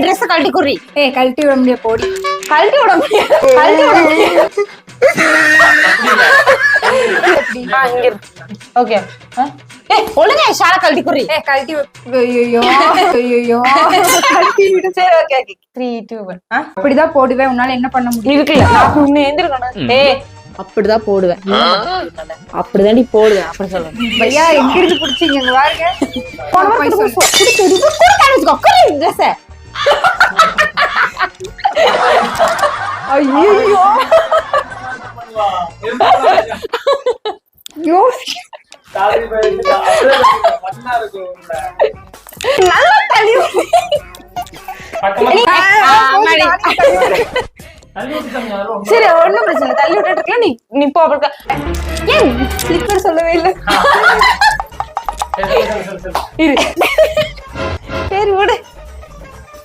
Dress கழட்டி குறி. ஏய் கழட்டி விட முடியாது போடி. கழட்டி விட முடியாது. கழட்டி விட முடியாது. ஓகே. ஏய் ஒழுங்கா ஷால கழட்டி குறி. ஏய் கழட்டி ஐயோ ஐயோ கழட்டி விடு. சரி ஓகே ஓகே 3 2 1. அப்படிதான் போடுவேன். உன்னால என்ன பண்ண முடியும்? இருக்குல நான் உன்னை எந்திரக்கணும். ஏய் அப்படிதான் போடுவேன். அப்படிதாண்டி போடுவேன் அப்படி சொல்லுங்க. பையா எங்க இருந்து புடிச்சீங்க இங்க பாருங்க. போய் சொல்லு. புடிச்சு கூட காமிச்சுக்கோ. குறி ட்ரெஸ். ஐயோ யோ நல்ல தள்ளி சரி ஒண்ணும் பிரச்சனை தள்ளி விட்டுட்டு நீ போ. ஏன் ஸ்லிப்பர் சொல்லவே இல்லை? சரி விடு.